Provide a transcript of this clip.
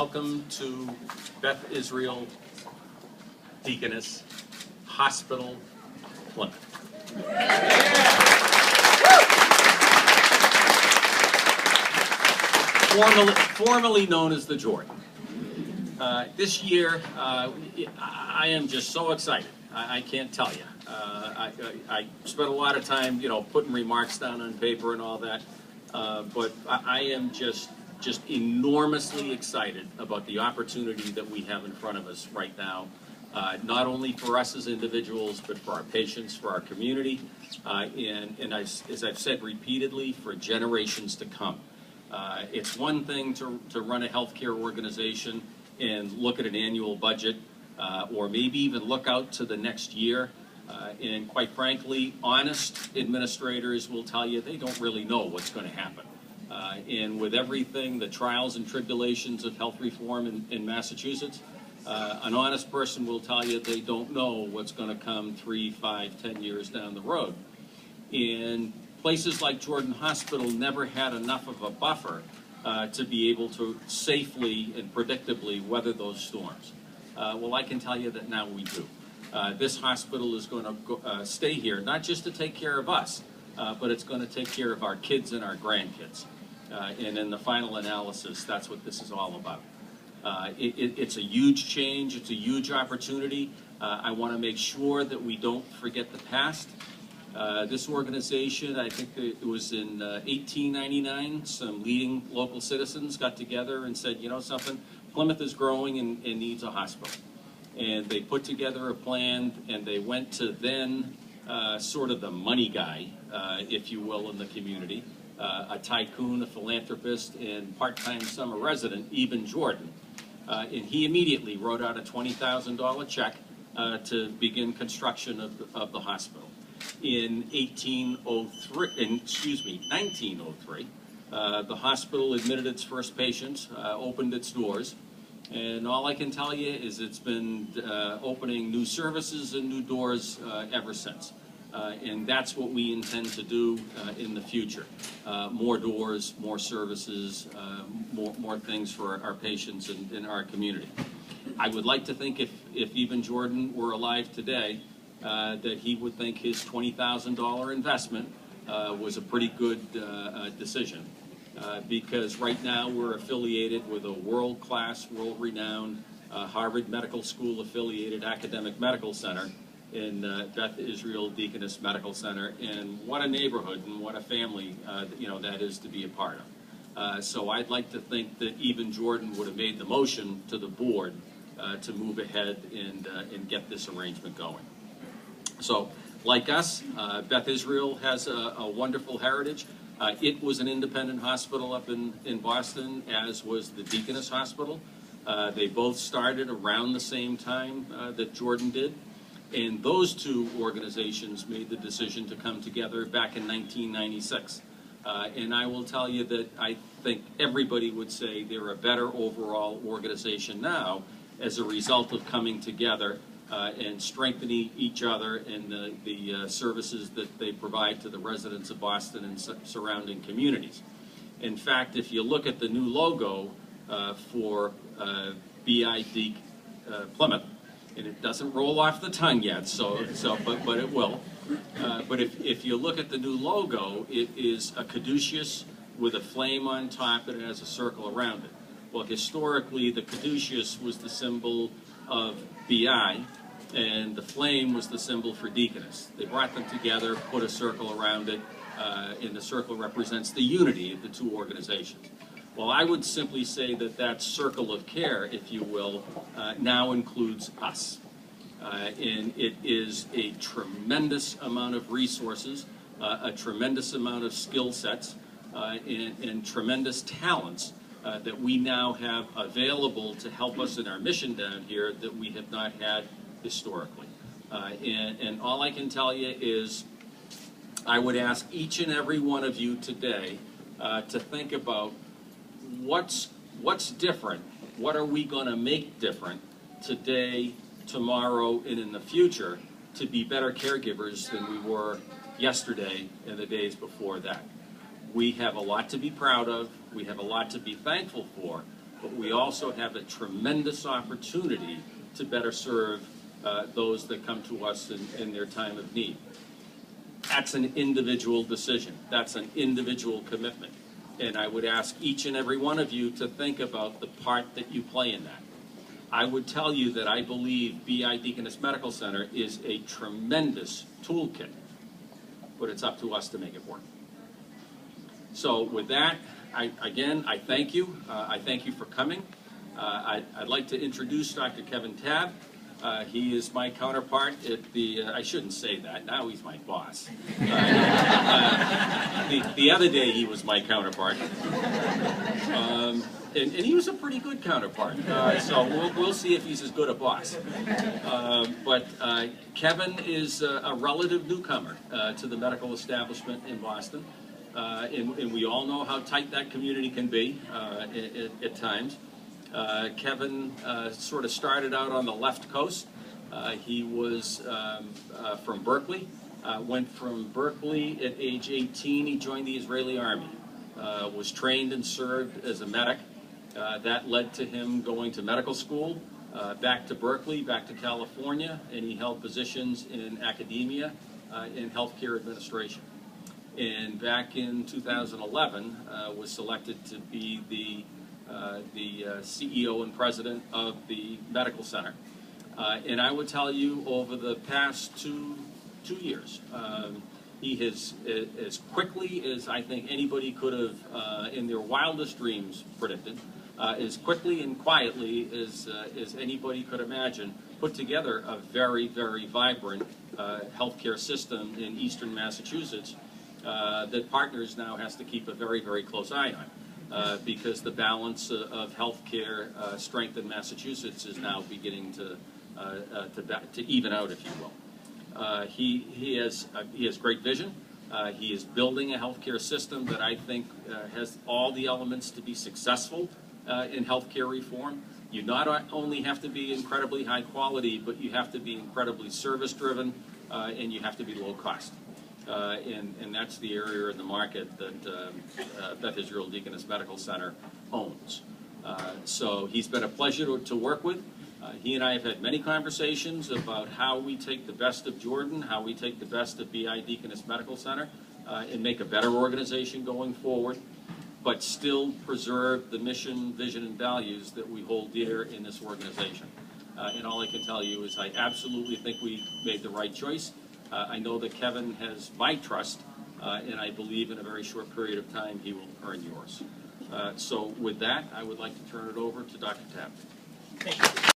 Welcome to Beth Israel Deaconess Hospital-Plymouth. Formerly known as the Jordan. This year, I am just so excited. I can't tell you. I spent a lot of time, putting remarks down on paper and all that. But I am just enormously excited about the opportunity that we have in front of us right now, not only for us as individuals, but for our patients, for our community, and as I've said repeatedly, for generations to come. It's one thing to run a healthcare organization and look at an annual budget, or maybe even look out to the next year. And quite frankly, honest administrators will tell you they don't really know what's going to happen. And with everything, the trials and tribulations of health reform in Massachusetts, an honest person will tell you they don't know what's going to come 3, 5, 10 years down the road. And places like Jordan Hospital never had enough of a buffer to be able to safely and predictably weather those storms. Well, I can tell you that now we do. This hospital is going to stay here, not just to take care of us, but it's going to take care of our kids and our grandkids. And in the final analysis, that's what this is all about. It's a huge change. It's a huge opportunity. I want to make sure that we don't forget the past. This organization, I think it was in 1899, some leading local citizens got together and said, you know something, Plymouth is growing and needs a hospital. And they put together a plan, and they went to then sort of the money guy, if you will, in the community, a tycoon, a philanthropist, and part-time summer resident, Eben Jordan. And he immediately wrote out a $20,000 check to begin construction of the hospital. In 1903, the hospital admitted its first patients, opened its doors. And all I can tell you is it's been opening new services and new doors ever since. And that's what we intend to do in the future. More doors, more services, more things for our patients and in our community. I would like to think if Eben Jordan were alive today, that he would think his $20,000 investment was a pretty good decision. Because right now we're affiliated with a world-class, world-renowned Harvard Medical School affiliated academic medical center in Beth Israel Deaconess Medical Center, and what a neighborhood and what a family that is to be a part of. So I'd like to think that Eben Jordan would have made the motion to the board to move ahead and get this arrangement going. So, like us, Beth Israel has a wonderful heritage. It was an independent hospital up in Boston, as was the Deaconess Hospital. They both started around the same time that Jordan did. And those two organizations made the decision to come together back in 1996. And I will tell you that I think everybody would say they're a better overall organization now as a result of coming together and strengthening each other and the services that they provide to the residents of Boston and surrounding communities. In fact, if you look at the new logo for BID-Plymouth, and it doesn't roll off the tongue yet, but it will. But if you look at the new logo, it is a caduceus with a flame on top, and it has a circle around it. Well, historically, the caduceus was the symbol of BI, and the flame was the symbol for Deaconess. They brought them together, put a circle around it, and the circle represents the unity of the two organizations. Well, I would simply say that that circle of care, if you will, now includes us. And it is a tremendous amount of resources, a tremendous amount of skill sets, and tremendous talents that we now have available to help us in our mission down here that we have not had historically. And all I can tell you is I would ask each and every one of you today to think about what's different, what are we going to make different today, tomorrow, and in the future to be better caregivers than we were yesterday and the days before that. We have a lot to be proud of, we have a lot to be thankful for, but we also have a tremendous opportunity to better serve those that come to us in their time of need. That's an individual decision. That's an individual commitment. And I would ask each and every one of you to think about the part that you play in that. I would tell you that I believe BI-Deaconess Medical Center is a tremendous toolkit, but it's up to us to make it work. So with that, I thank you. I thank you for coming. I'd like to introduce Dr. Kevin Tabb. He is my counterpart at the, I shouldn't say that, now he's my boss. The other day he was my counterpart. And he was a pretty good counterpart, so we'll see if he's as good a boss. But Kevin is a relative newcomer to the medical establishment in Boston, and we all know how tight that community can be at times. Kevin sort of started out on the left coast. He was from Berkeley, went from Berkeley at age 18, he joined the Israeli Army, was trained and served as a medic. That led to him going to medical school, back to Berkeley, back to California, and he held positions in academia, in healthcare administration. And back in 2011, was selected to be the CEO and president of the medical center. And I would tell you, over the past two years, he has, as quickly as I think anybody could have, in their wildest dreams, predicted, as quickly and quietly as anybody could imagine, put together a very, very vibrant healthcare system in eastern Massachusetts that Partners now has to keep a very, very close eye on. Because the balance of healthcare strength in Massachusetts is now beginning to even out, if you will. He has great vision. He is building a healthcare system that I think has all the elements to be successful in healthcare reform. You not only have to be incredibly high quality, but you have to be incredibly service driven, and you have to be low cost. And that's the area in the market that Beth Israel Deaconess Medical Center owns. So he's been a pleasure to work with. He and I have had many conversations about how we take the best of Jordan, how we take the best of BI-Deaconess Medical Center, and make a better organization going forward, but still preserve the mission, vision, and values that we hold dear in this organization. And all I can tell you is I absolutely think we made the right choice. I know that Kevin has my trust, and I believe in a very short period of time he will earn yours. So with that, I would like to turn it over to Dr. Tabb.